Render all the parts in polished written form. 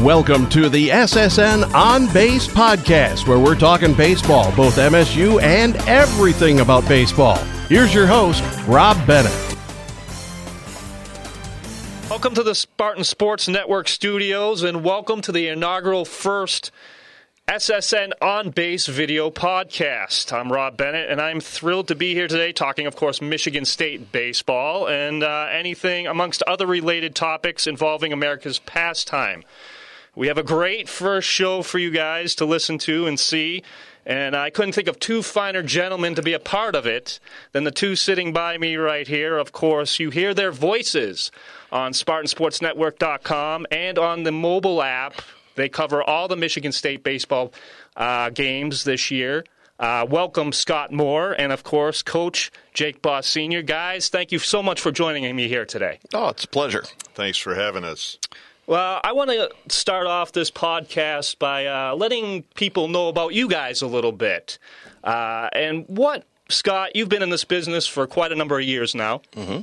Welcome to the SSN On Base podcast, where we're talking baseball, both MSU and everything about baseball. Here's your host, Rob Bennett. Welcome to the Spartan Sports Network studios, and welcome to the inaugural first SSN On Base video podcast. I'm Rob Bennett, and I'm thrilled to be here today talking, of course, Michigan State baseball and anything amongst other related topics involving America's pastime. We have a great first show for you guys to listen to and see, and I couldn't think of two finer gentlemen to be a part of it than the two sitting by me right here. Of course, you hear their voices on SpartanSportsNetwork.com and on the mobile app. They cover all the Michigan State baseball games this year. Welcome, Scott Moore, and, of course, Coach Jake Boss Sr. Guys, thank you so much for joining me here today. Oh, it's a pleasure. Thanks for having us. Well, I want to start off this podcast by letting people know about you guys a little bit. Scott, you've been in this business for quite a number of years now. Mm-hmm.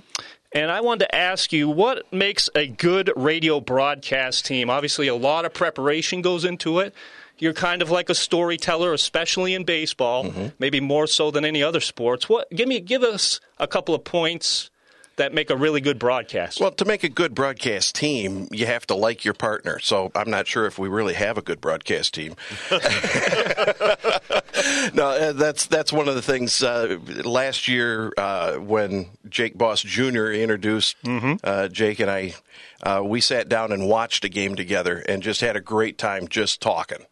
And I wanted to ask you, what makes a good radio broadcast team? Obviously, a lot of preparation goes into it. You're kind of like a storyteller, especially in baseball, maybe more so than any other sports. Give us a couple of points that make a really good broadcast. Well, to make a good broadcast team, you have to like your partner. So I'm not sure if we really have a good broadcast team. No, that's one of the things. Last year, when Jake Boss Jr. introduced Jake and I, we sat down and watched a game together and just had a great time just talking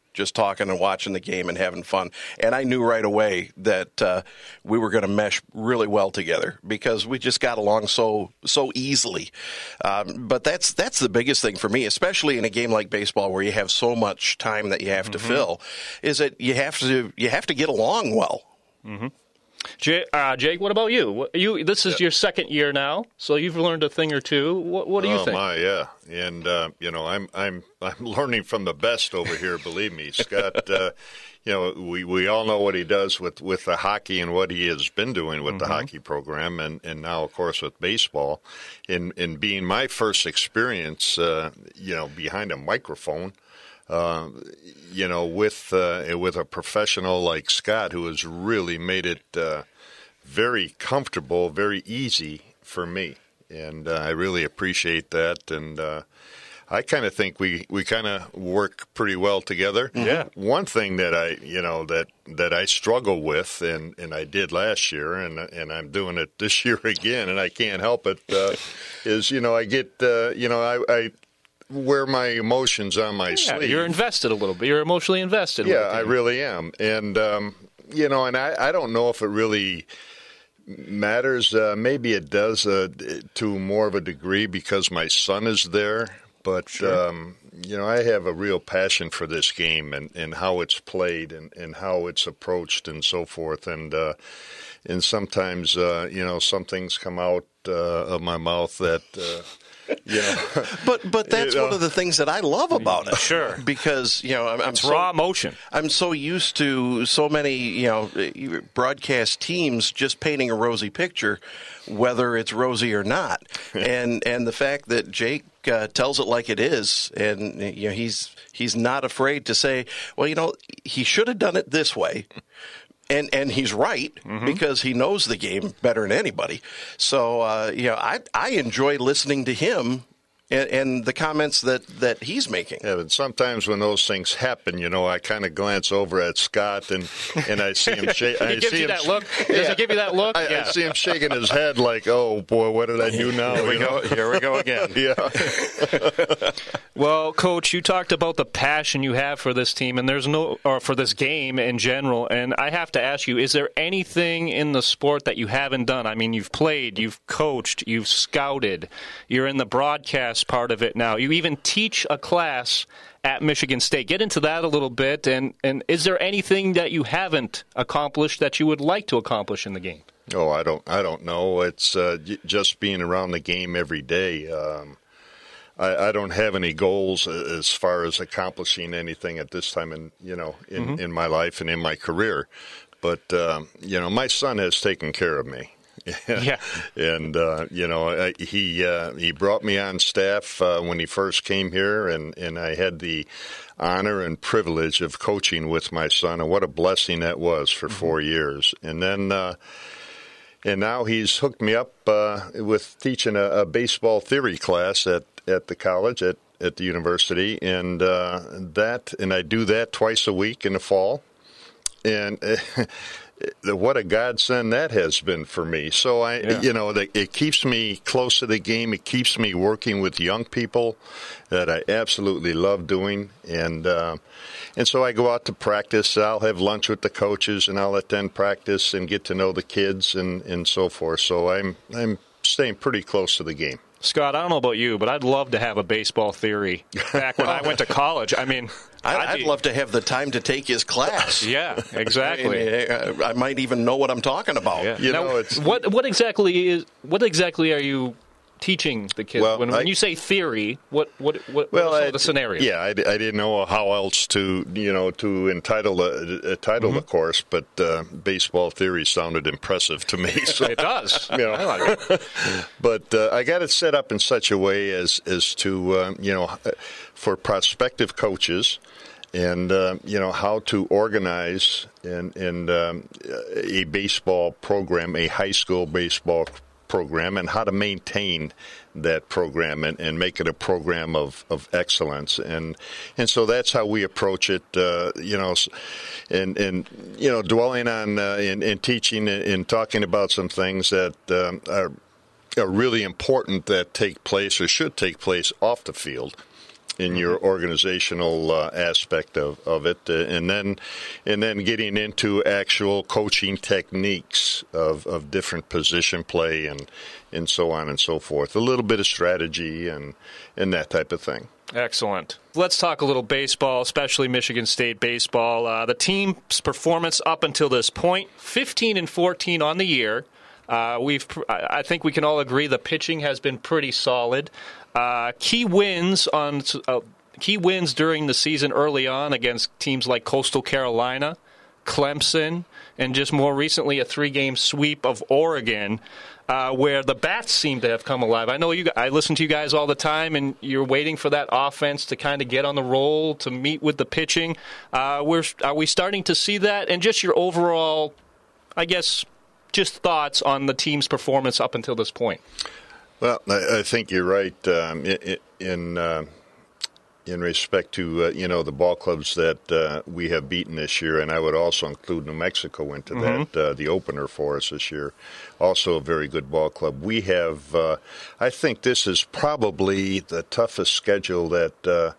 and watching the game and having fun. And I knew right away that we were going to mesh really well together because we just got along so easily. But that's the biggest thing for me, especially in a game like baseball where you have so much time that you have to fill, is that you have to get along well. Mm-hmm. Jake, what about you? This is your second year now, so you've learned a thing or two. What do you think? Oh my, yeah, and I'm learning from the best over here. Believe me, Scott. We all know what he does with the hockey and what he has been doing with the hockey program, and now of course with baseball. In being my first experience, behind a microphone. With a professional like Scott, who has really made it very comfortable, very easy for me, and I really appreciate that. And I kind of think we kind of work pretty well together. Yeah. One thing that I struggle with, and I did last year, and I'm doing it this year again, and I can't help it, is I get I wear my emotions on my sleeve. You're invested a little bit. You're emotionally invested. Yeah, I really am. And, and I don't know if it really matters. Maybe it does to more of a degree because my son is there. But, sure. I have a real passion for this game and how it's played and how it's approached and so forth. And sometimes, some things come out of my mouth that... But that's one of the things that I love about it. Sure. Because, it's raw emotion. I'm so used to so many, broadcast teams just painting a rosy picture, whether it's rosy or not. and the fact that Jake tells it like it is, and he's not afraid to say, well, he should have done it this way. And he's right because he knows the game better than anybody. So, I enjoy listening to him and the comments that he's making. Yeah, but sometimes when those things happen, I kind of glance over at Scott and I see him shake. He gives you that look. Does he give you that look? I see him shaking his head like, "Oh boy, what did I do now?" Here we go again. Yeah. Well, Coach, you talked about the passion you have for this team, and for this game in general. And I have to ask you: is there anything in the sport that you haven't done? I mean, you've played, you've coached, you've scouted, you're in the broadcast part of it now. You even teach a class at Michigan State. Get into that a little bit, and is there anything that you haven't accomplished that you would like to accomplish in the game? Oh, I don't know. It's just being around the game every day. I don't have any goals as far as accomplishing anything at this time in my life and in my career. But my son has taken care of me. Yeah. And, he brought me on staff when he first came here, and I had the honor and privilege of coaching with my son, and what a blessing that was for 4 years. And then and now he's hooked me up with teaching a baseball theory class at the college, at the university, and I do that twice a week in the fall. And what a godsend that has been for me. So it keeps me close to the game. It keeps me working with young people that I absolutely love doing. And so I go out to practice. I'll have lunch with the coaches, and I'll attend practice and get to know the kids and so forth. So I'm staying pretty close to the game. Scott, I don't know about you, but I'd love to have a baseball theory back when I went to college. I mean, I'd love to have the time to take his class. Yeah, exactly. I might even know what I'm talking about. Yeah. What exactly are you teaching the kids? Well, when you say theory, what are some of the scenarios? Yeah, I didn't know how else to entitle the course, but baseball theory sounded impressive to me. So, it does. I like it. But I got it set up in such a way as to for prospective coaches. And how to organize a baseball program, a high school baseball program, and how to maintain that program and make it a program of excellence. And so that's how we approach it. Dwelling on and teaching and talking about some things that are really important that take place or should take place off the field in your organizational aspect of it, and then getting into actual coaching techniques of different position play and so on and so forth. A little bit of strategy and that type of thing. Excellent. Let's talk a little baseball, especially Michigan State baseball. The team's performance up until this point, 15-14 on the year. I think we can all agree the pitching has been pretty solid. Key wins during the season early on against teams like Coastal Carolina, Clemson, and just more recently a 3-game sweep of Oregon, where the bats seem to have come alive. I know I listen to you guys all the time, and you're waiting for that offense to kind of get on the roll, to meet with the pitching. Are we starting to see that? And just your overall, I guess, just thoughts on the team's performance up until this point. Well, I think you're right in respect to the ball clubs that we have beaten this year, and I would also include New Mexico into that, the opener for us this year. Also a very good ball club. We have, I think this is probably the toughest schedule that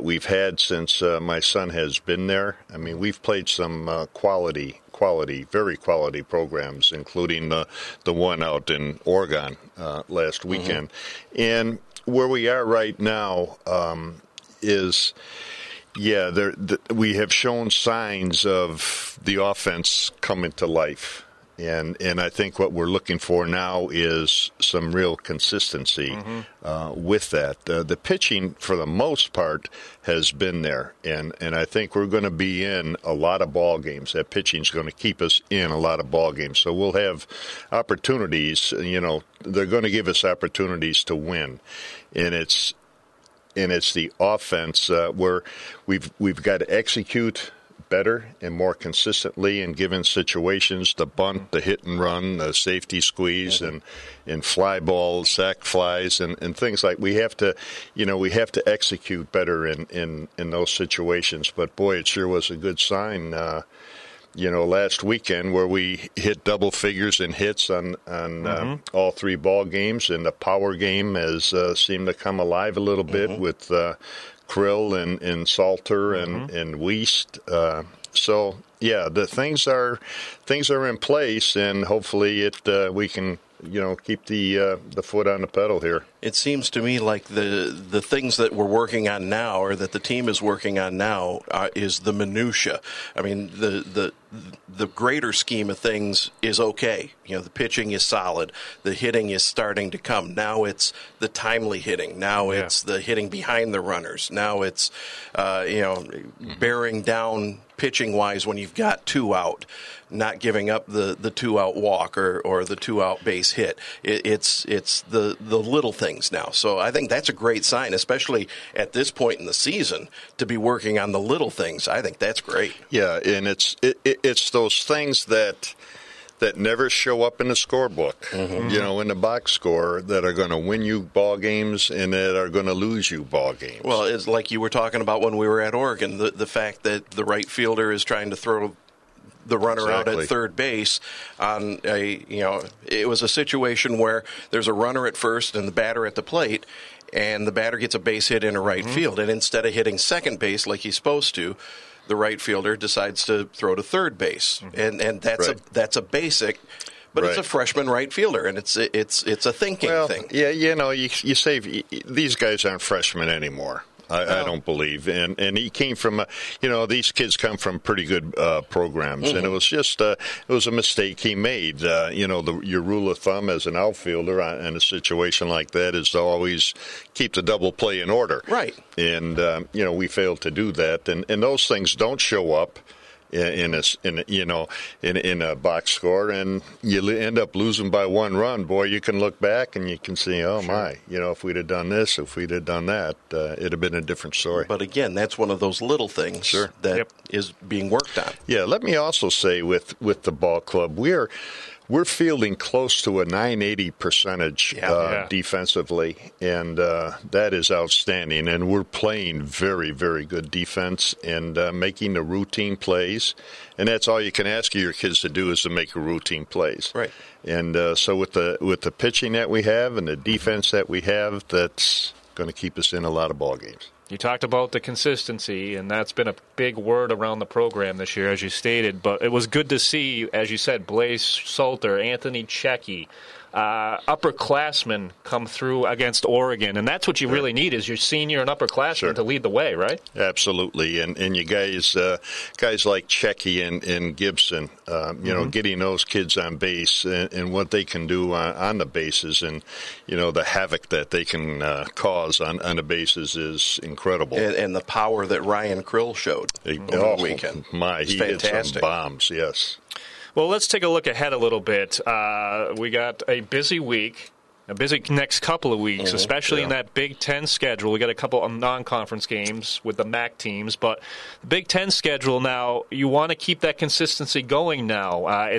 we've had since my son has been there. I mean, we've played some very quality programs, including the one out in Oregon last weekend. And where we are right now is, we have shown signs of the offense coming to life. And I think what we're looking for now is some real consistency with that. The pitching, for the most part, has been there. And I think we're going to be in a lot of ball games. That pitching is going to keep us in a lot of ball games. So we'll have opportunities. They're going to give us opportunities to win. And it's the offense where we've got to execute better and more consistently in given situations, the bunt, the hit and run, the safety squeeze, and fly balls, sac flies, and things like we have to execute better in those situations. But boy, it sure was a good sign, last weekend where we hit double figures in hits on all 3 ball games, and the power game has seemed to come alive a little bit with Krill and Salter and Wiest. So the things are in place, and hopefully we can keep the foot on the pedal here. It seems to me like the things that we're working on now, or that the team is working on now, is the minutia. I mean, the greater scheme of things is okay. The pitching is solid. The hitting is starting to come. Now it's the timely hitting. Now it's the hitting behind the runners. Now it's bearing down pitching-wise when you've got 2 out, not giving up the 2-out walk or the 2-out base hit. It's the little things now. So I think that's a great sign, especially at this point in the season, to be working on the little things. I think that's great. Yeah, and it's those things that never show up in the scorebook, in the box score, that are going to win you ball games and that are going to lose you ball games. Well, it's like you were talking about when we were at Oregon, the fact that the right fielder is trying to throw the runner out at third base on it was a situation where there's a runner at first and the batter at the plate, and the batter gets a base hit into right field, and instead of hitting second base like he's supposed to, the right fielder decides to throw to third base, and that's a basic. But it's a freshman right fielder, and it's a thinking thing. Yeah, you say these guys aren't freshmen anymore. I don't believe, and he came from these kids come from pretty good programs, and it was just it was a mistake he made. Your rule of thumb as an outfielder in a situation like that is to always keep the double play in order, right? And we failed to do that, and those things don't show up in a box score, and you end up losing by 1 run. Boy, you can look back and you can see, if we'd have done this, if we'd have done that, it'd have been a different story. But again, that's one of those little things that is being worked on. Yeah, let me also say with the ball club, we're fielding close to a 980 percentage defensively, and that is outstanding. And we're playing very, very good defense and making the routine plays. And that's all you can ask your kids to do, is to make routine plays. Right. And so with the pitching that we have and the defense that we have, that's going to keep us in a lot of ball games. You talked about the consistency, and that's been a big word around the program this year, as you stated. But it was good to see, as you said, Blaise Salter, Anthony Checky, upperclassmen come through against Oregon. And that's what you really need, is your senior and upperclassmen to lead the way, right? Absolutely. And you guys like Checky and Gibson, getting those kids on base and what they can do on the bases, and, the havoc that they can cause on the bases is incredible. And the power that Ryan Krill showed over the weekend. He hit some bombs, yes. Well, let's take a look ahead a little bit. We got a busy week, a busy next couple of weeks, especially in that Big Ten schedule. We got a couple of non-conference games with the MAC teams, but the Big Ten schedule now, you want to keep that consistency going now.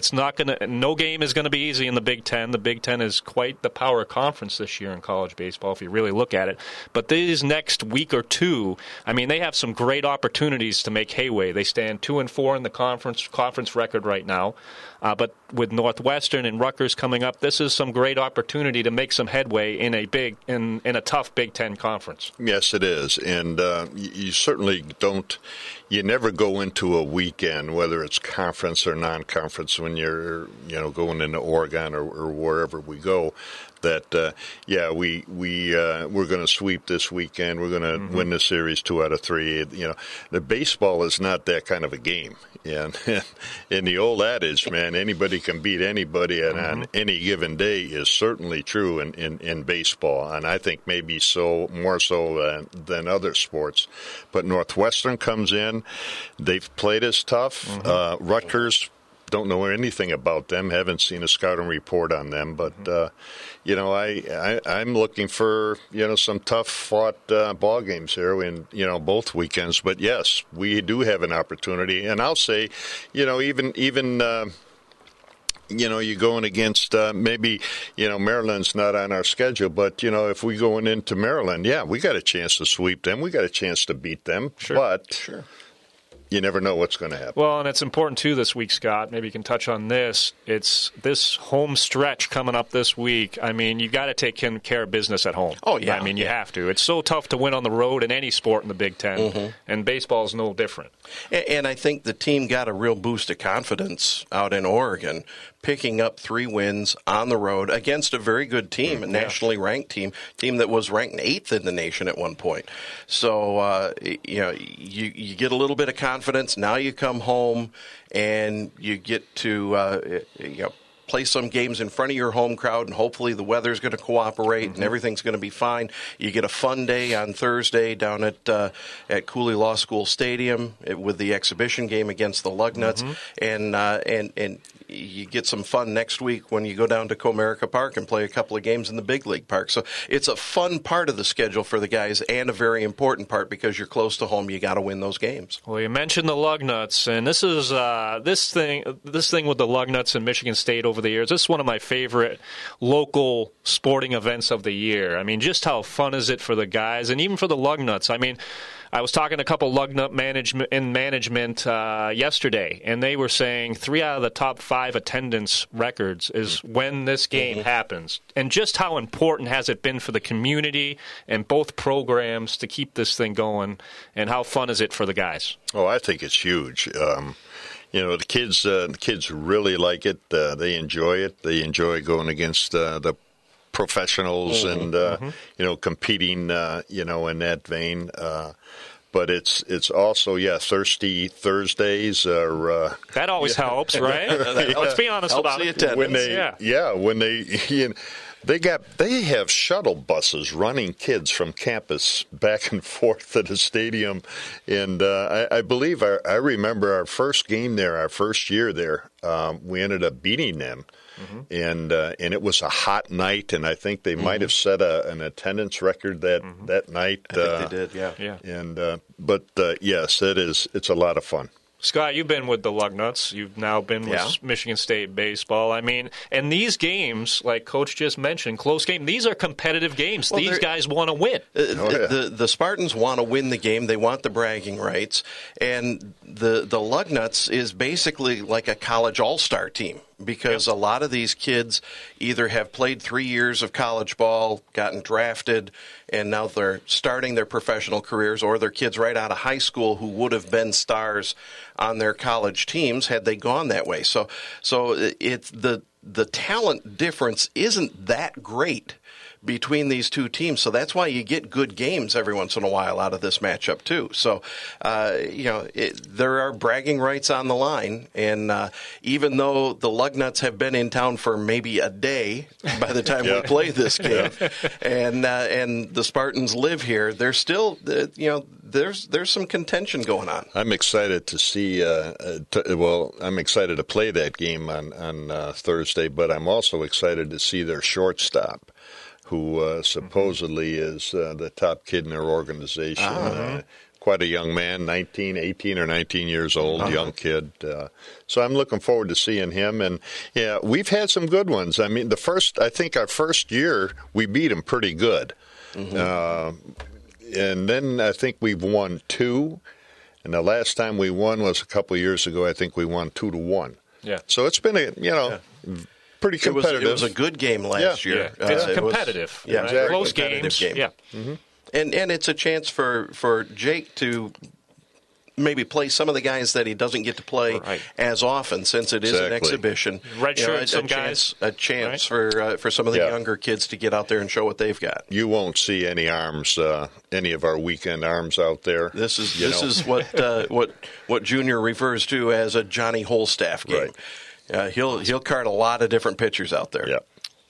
No game is going to be easy in the Big Ten. The Big Ten is quite the power conference this year in college baseball, if you really look at it. But these next week or two, they have some great opportunities to make headway. They stand 2-4 in the conference record right now. But with Northwestern and Rutgers coming up, this is some great opportunity to make some headway in a tough Big Ten conference. Yes, it is, and you certainly don't. You never go into a weekend, whether it's conference or non-conference, when you're going into Oregon or wherever we go, that we're going to sweep this weekend. We're going to win the series 2 out of 3. The baseball is not that kind of a game. And in the old adage, man, anybody can beat anybody on any given day is certainly true in baseball, and I think maybe more so than other sports. But Northwestern comes in; they've played us tough. Rutgers, don't know anything about them, haven't seen a scouting report on them, but I'm looking for some tough fought ball games here in both weekends. But yes, we do have an opportunity, and I'll say even you're going against maybe Maryland's not on our schedule, but if we going into Maryland, we got a chance to sweep them, we got a chance to beat them, but you never know what's going to happen. Well, and it's important, too, this week, Scott. Maybe you can touch on this. It's this home stretch coming up this week. You got to take care of business at home. Oh, yeah. You have to. It's so tough to win on the road in any sport in the Big Ten, and baseball is no different. And I think the team got a real boost of confidence out in Oregon, picking up 3 wins on the road against a very good team, a nationally ranked team that was ranked 8th in the nation at one point. So, you get a little bit of confidence. Now you come home and you get to, play some games in front of your home crowd, and hopefully the weather's going to cooperate and everything's going to be fine. You get a fun day on Thursday down at Cooley Law School Stadium with the exhibition game against the Lugnuts, and you get some fun next week when you go down to Comerica Park and play a couple of games in the Big League Park. So it's a fun part of the schedule for the guys and a very important part because you're close to home. You got to win those games. Well, you mentioned the Lugnuts, and this is this thing with the Lugnuts in Michigan State over the years. This is one of my favorite local sporting events of the year. I mean, just how fun is it for the guys and even for the Lugnuts? I mean, I was talking to a couple Lugnut management yesterday, and they were saying 3 out of the top 5 attendance records is when this game happens. And just how important has it been for the community and both programs to keep this thing going, and how fun is it for the guys? Oh, I think it's huge. The kids really like it. They enjoy it. They enjoy going against the professionals and competing in that vein. But it's also Thirsty Thursdays are that always helps, right? Let's be honest about it. When they have shuttle buses running kids from campus back and forth to the stadium, and I believe I remember our first game there, our first year there, we ended up beating them. And it was a hot night, and I think they might have set an attendance record that night. I think they did, yeah. And yes, it's a lot of fun. Scott, you've been with the Lugnuts. You've now been with Michigan State baseball. I mean, and these games, like Coach just mentioned, close game, these are competitive games. Well, these guys want to win. The Spartans want to win the game. They want the bragging rights. And the Lugnuts is basically like a college all-star team because a lot of these kids either have played 3 years of college ball, gotten drafted, and now they're starting their professional careers, or they're kids right out of high school who would have been stars on their college teams had they gone that way. So it's the talent difference isn't that great between these two teams. So that's why you get good games every once in a while out of this matchup too. So, there are bragging rights on the line. And even though the Lugnuts have been in town for maybe a day by the time we play this game, and the Spartans live here, there's still, there's some contention going on. I'm excited to see, I'm excited to play that game on Thursday, but I'm also excited to see their shortstop, who supposedly is the top kid in their organization. Quite a young man, 18 or 19 years old, young kid. So I'm looking forward to seeing him. And, we've had some good ones. I mean, I think our first year, we beat him pretty good. And then I think we've won 2. And the last time we won was a couple of years ago. I think we won 2-1. Yeah. So it's been pretty competitive. It was a good game last year. Yeah. It's competitive. Exactly. Close games. Game. Yeah. And it's a chance for Jake to maybe play some of the guys that he doesn't get to play as often, since it is an exhibition. Redshirt some guys. A chance for some of the younger kids to get out there and show what they've got. You won't see any arms, any of our weekend arms out there. This is what Junior refers to as a Johnny Holstaff game. Right. He'll card a lot of different pitchers out there. Yeah.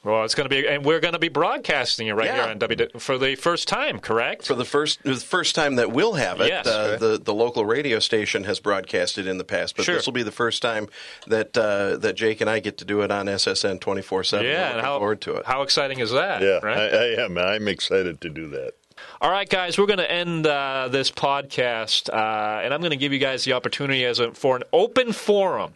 Well, it's going to be, and we're going to be broadcasting it here on for the first time, correct? For the first time that we'll have it. Yes. The local radio station has broadcasted in the past, but this will be the first time that Jake and I get to do it on SSN 24/7. Yeah, and looking forward to it. How exciting is that? Yeah, right? I am. I'm excited to do that. All right, guys, we're going to end this podcast, and I'm going to give you guys the opportunity for an open forum.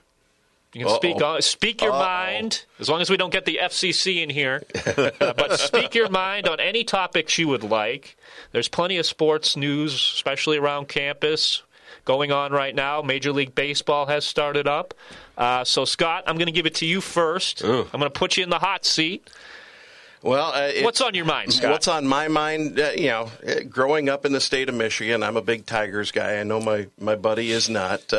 You can speak your mind, as long as we don't get the FCC in here. But speak your mind on any topics you would like. There's plenty of sports news, especially around campus, going on right now. Major League Baseball has started up. So, Scott, I'm going to give it to you first. I'm going to put you in the hot seat. Well, what's on your mind, Scott? What's on my mind, growing up in the state of Michigan, I'm a big Tigers guy. I know my buddy is not.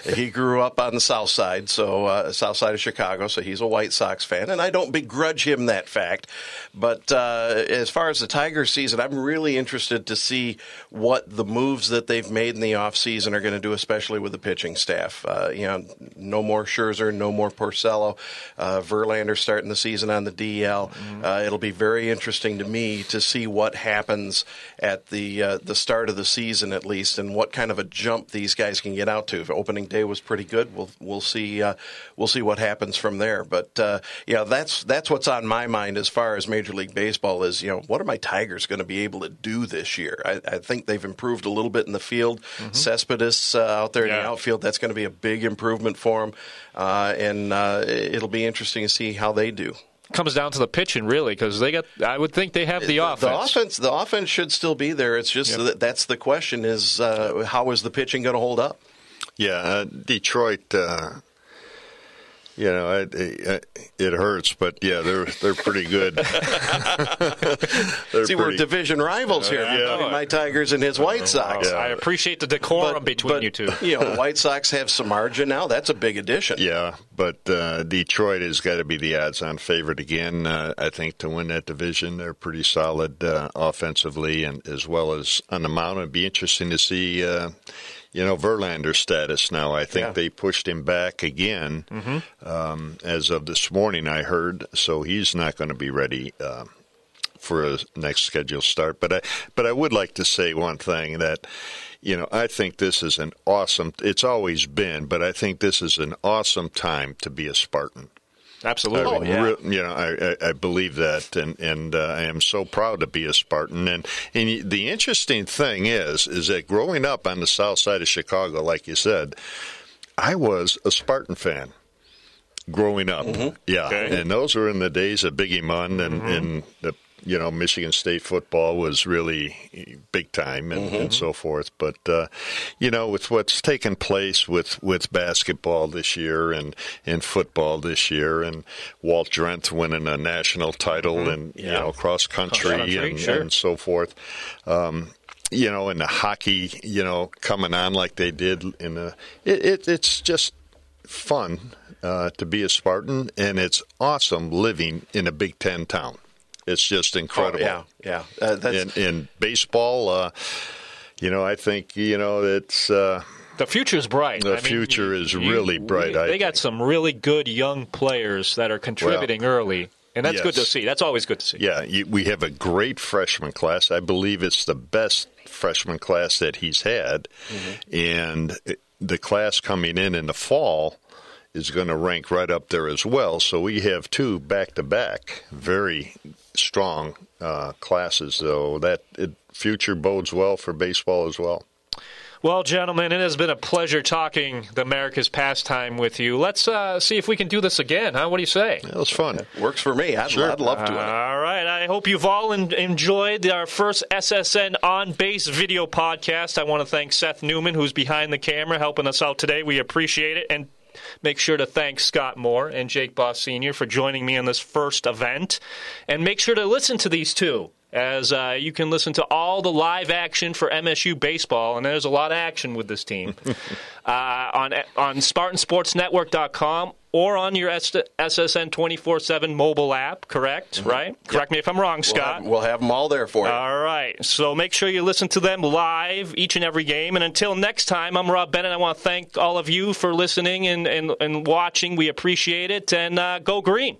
He grew up on the south side, south side of Chicago, so he's a White Sox fan, and I don't begrudge him that fact. But as far as the Tigers season, I'm really interested to see what the moves that they've made in the offseason are going to do, especially with the pitching staff. No more Scherzer, no more Porcello. Verlander starting the season on the DL. It'll be very interesting to me to see what happens at the start of the season, at least, and what kind of a jump these guys can get out to. If opening day was pretty good, we'll see what happens from there. But that's what's on my mind as far as Major League Baseball is. What are my Tigers going to be able to do this year? I think they've improved a little bit in the field. Cespedes out there in the outfield, that's going to be a big improvement for them, and it'll be interesting to see how they do. Comes down to the pitching, really, because I would think they have the offense. The offense should still be there. It's just that's the question: is how is the pitching going to hold up? Yeah, Detroit. It hurts, but they're pretty good. We're division rivals here. My Tigers and his White Sox. I appreciate the decorum between you two. White Sox have some margin now. That's a big addition. Yeah, but Detroit has got to be the odds-on favorite again. I think to win that division, they're pretty solid offensively and as well as on the mound. It'd be interesting to see. Verlander's status now. I think they pushed him back again as of this morning, I heard. So he's not going to be ready for a next scheduled start. But I would like to say one thing that, I think this is an awesome – it's always been, but I think this is an awesome time to be a Spartan. Absolutely. I believe that, and I am so proud to be a Spartan. And the interesting thing is that growing up on the south side of Chicago, like you said, I was a Spartan fan growing up. Okay. And those were in the days of Biggie Munn and the Michigan State football was really big time and so forth. But, with what's taken place with basketball this year and football this year and Walt Drenth winning a national title and, cross country and so forth, and the hockey, coming on like they did it's just fun to be a Spartan, and it's awesome living in a Big Ten town. It's just incredible. In baseball, I think, it's... the future's bright. The future is really bright. They got some really good young players that are contributing early, and that's good to see. That's always good to see. Yeah, we have a great freshman class. I believe it's the best freshman class that he's had, and the class coming in the fall is going to rank right up there as well. So we have two back-to-back very strong classes, so that future bodes well for baseball as well. Well, gentlemen, it has been a pleasure talking the America's Pastime with you. Let's see if we can do this again, huh? What do you say? It was fun. Works for me. I'd love to. All right. I hope you've all enjoyed our first SSN On Base video podcast. I want to thank Seth Newman, who's behind the camera, helping us out today. We appreciate it. And make sure to thank Scott Moore and Jake Boss Sr. for joining me on this first event. And make sure to listen to these two, as you can listen to all the live action for MSU baseball, and there's a lot of action with this team, on SpartanSportsNetwork.com or on your SSN 24/7 mobile app, correct? Right? Correct me if I'm wrong, Scott. We'll have them all there for you. All right. So make sure you listen to them live each and every game. And until next time, I'm Rob Bennett. I want to thank all of you for listening and watching. We appreciate it. And go green.